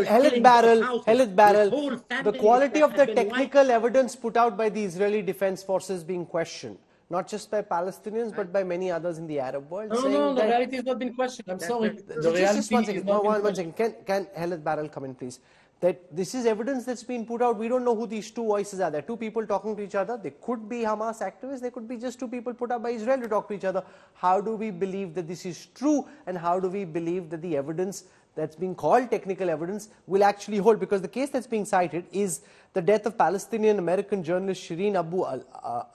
Halit Barel, the quality of the technical evidence put out by the Israeli Defense Forces being questioned, not just by Palestinians, but by many others in the Arab world. No, the reality has not been questioned. I'm sorry. Just one second. One second. Can Halit Barel come in, please? That this is evidence that's been put out. We don't know who these two voices are. They're two people talking to each other. They could be Hamas activists. They could be just two people put up by Israel to talk to each other. How do we believe that this is true? And how do we believe that the evidence that's being called technical evidence will actually hold? Because the case that's being cited is the death of Palestinian-American journalist Shireen Abu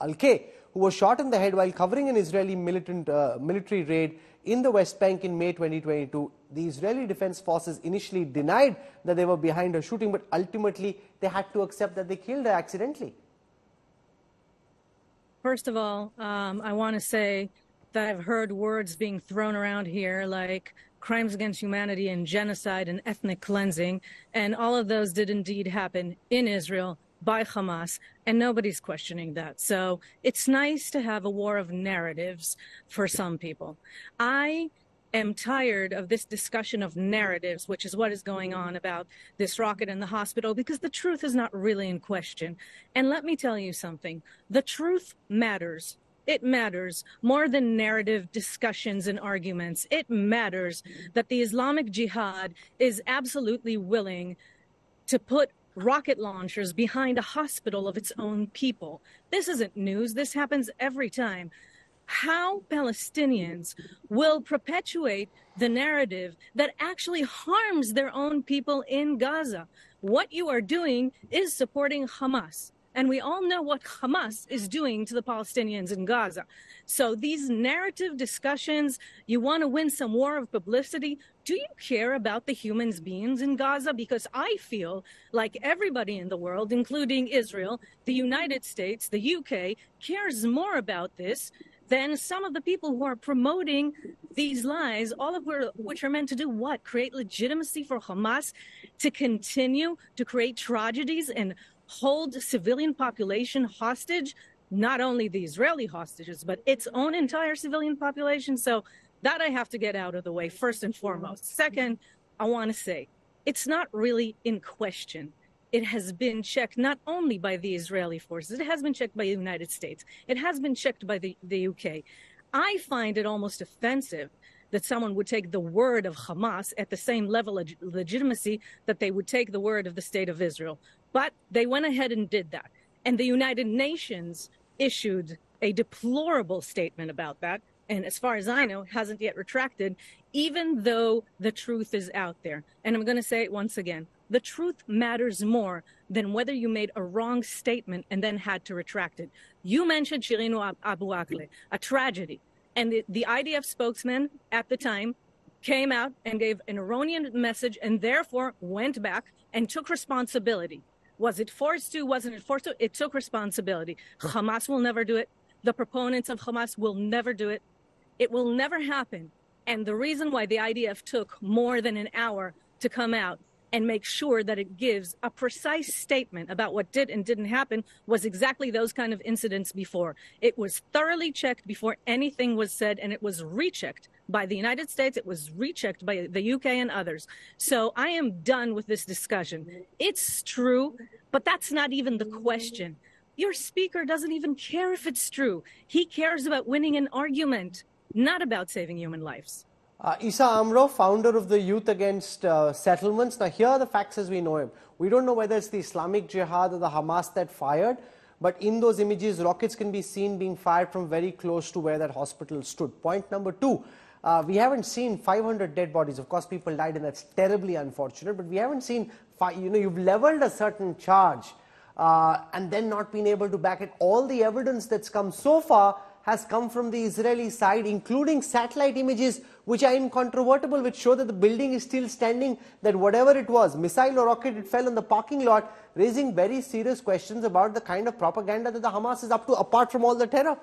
Akleh, who was shot in the head while covering an Israeli military raid in the West Bank in May 2022. The Israeli Defense Forces initially denied that they were behind her shooting, but ultimately they had to accept that they killed her accidentally. First of all, I want to say that I've heard words being thrown around here like crimes against humanity and genocide and ethnic cleansing, and all of those did indeed happen in Israel by Hamas, and nobody's questioning that. So it's nice to have a war of narratives for some people. I am tired of this discussion of narratives, which is what is going on about this rocket in the hospital, because the truth is not really in question. And let me tell you something. The truth matters. It matters more than narrative discussions and arguments. It matters that the Islamic Jihad is absolutely willing to put rocket launchers behind a hospital of its own people. This isn't news. This happens every time. How Palestinians will perpetuate the narrative that actually harms their own people in Gaza. What you are doing is supporting Hamas. And we all know what Hamas is doing to the Palestinians in Gaza. So these narrative discussions, you want to win some war of publicity. Do you care about the human beings in Gaza? Because I feel like everybody in the world, including Israel, the United States, the UK, cares more about this than some of the people who are promoting these lies, all of which are meant to do what? Create legitimacy for Hamas to continue to create tragedies and hold civilian population hostage, not only the Israeli hostages, but its own entire civilian population. So that I have to get out of the way, first and foremost. Second, I want to say, it's not really in question. It has been checked not only by the Israeli forces, it has been checked by the United States. It has been checked by the UK. I find it almost offensive that someone would take the word of Hamas at the same level of legitimacy that they would take the word of the state of Israel. But they went ahead and did that. And the United Nations issued a deplorable statement about that. And as far as I know, hasn't yet retracted, even though the truth is out there. And I'm going to say it once again. The truth matters more than whether you made a wrong statement and then had to retract it. You mentioned Shireen Abu Akleh, a tragedy. And the IDF spokesman at the time came out and gave an erroneous message and therefore went back and took responsibility. Was it forced to? Wasn't it forced to? It took responsibility. Hamas will never do it. The proponents of Hamas will never do it. It will never happen. And the reason why the IDF took more than an hour to come out and make sure that it gives a precise statement about what did and didn't happen was exactly those kind of incidents before. It was thoroughly checked before anything was said, and it was rechecked by the United States. It was rechecked by the UK and others. So I am done with this discussion. It's true, but that's not even the question. Your speaker doesn't even care if it's true. He cares about winning an argument, not about saving human lives. Issa Amro, founder of the Youth Against Settlements. Now, here are the facts as we know him. We don't know whether it's the Islamic Jihad or the Hamas that fired, but in those images, rockets can be seen being fired from very close to where that hospital stood. Point number two, we haven't seen 500 dead bodies. Of course, people died, and that's terribly unfortunate, but we haven't seen, you've leveled a certain charge and then not been able to back it. All the evidence that's come so far has come from the Israeli side, including satellite images which are incontrovertible, which show that the building is still standing, that whatever it was, missile or rocket, it fell in the parking lot, raising very serious questions about the kind of propaganda that the Hamas is up to, apart from all the terror.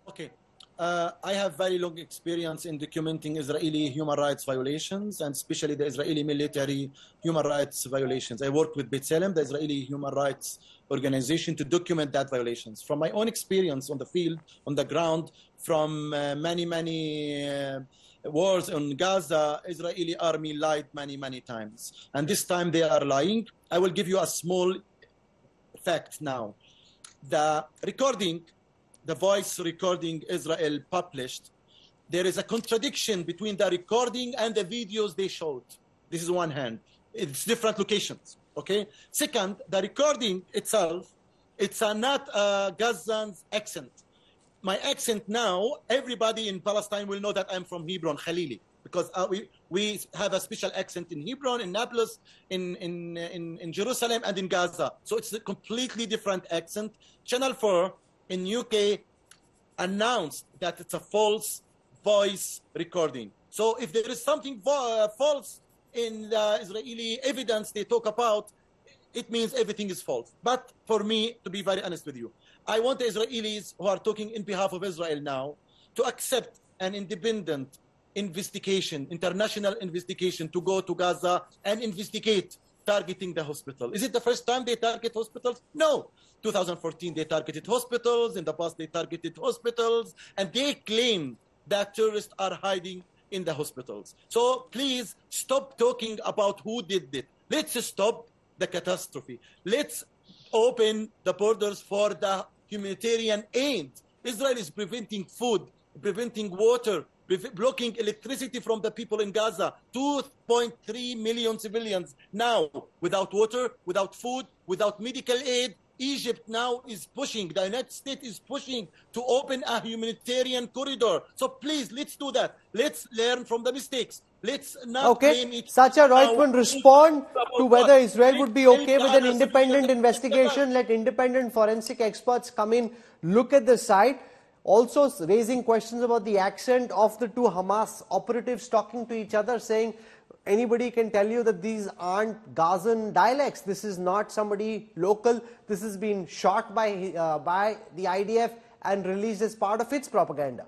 Okay. I have very long experience in documenting Israeli human rights violations, and especially the Israeli military human rights violations. I worked with B'Tselem, the Israeli human rights organization, to document that violations. From my own experience on the field, on the ground, from many wars on Gaza, Israeli army lied many, many times. And this time they are lying. I will give you a small fact now. The recording, the voice recording Israel published, there is a contradiction between the recording and the videos they showed. This is one hand. It's different locations, okay? Second, the recording itself, it's not a Gazan's accent. My accent now, everybody in Palestine will know that I'm from Hebron, Khalili, because we have a special accent in Hebron, in Naples, in Jerusalem, and in Gaza. So it's a completely different accent. Channel 4 in UK announced that it's a false voice recording. So if there is something false in the Israeli evidence they talk about, it means everything is false. But for me, to be very honest with you, I want the Israelis who are talking in behalf of Israel now to accept an independent investigation, international investigation, to go to Gaza and investigate targeting the hospital. Is it the first time they target hospitals? No. 2014, they targeted hospitals. In the past, they targeted hospitals. And they claim that terrorists are hiding in the hospitals. So please stop talking about who did it. Let's stop the catastrophe. Let's open the borders for the humanitarian aid. Israel is preventing food, preventing water, blocking electricity from the people in Gaza. 2.3 million civilians now without water, without food, without medical aid. Egypt now is pushing, the United States is pushing to open a humanitarian corridor. So please, let's do that. Let's learn from the mistakes. Let's not blame it. Sacha Reutemann, respond to whether Israel would be okay with an independent investigation. Let independent forensic experts come in, look at the site. Also raising questions about the accent of the two Hamas operatives talking to each other, saying anybody can tell you that these aren't Gazan dialects. This is not somebody local. This has been shot by the IDF and released as part of its propaganda.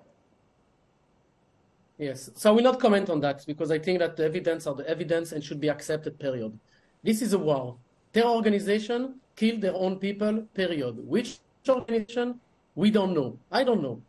Yes, so I will not comment on that because I think that the evidence are the evidence and should be accepted, period. This is a war. Terror organization kill their own people, period. Which organization? We don't know. I don't know.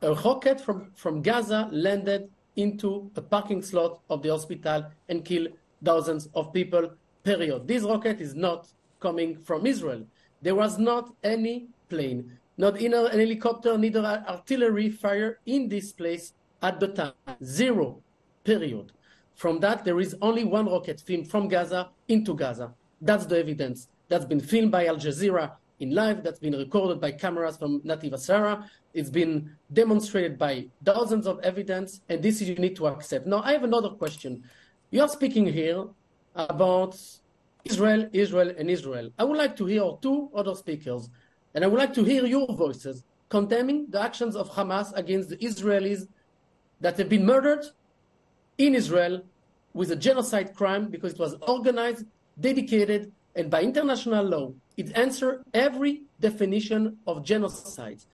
A rocket from Gaza landed into a parking slot of the hospital and killed dozens of people, period. This rocket is not coming from Israel. There was not any plane, not an helicopter, neither artillery fire in this place at the time. Zero, period. From that, there is only one rocket filmed from Gaza into Gaza. That's the evidence. That's been filmed by Al Jazeera in live, that's been recorded by cameras from Nat'l. It's been demonstrated by dozens of evidence, and this you need to accept. Now, I have another question. You are speaking here about Israel, and Israel. I would like to hear two other speakers, and I would like to hear your voices condemning the actions of Hamas against the Israelis that have been murdered in Israel with a genocide crime because it was organized, dedicated, and by international law, it answers every definition of genocide.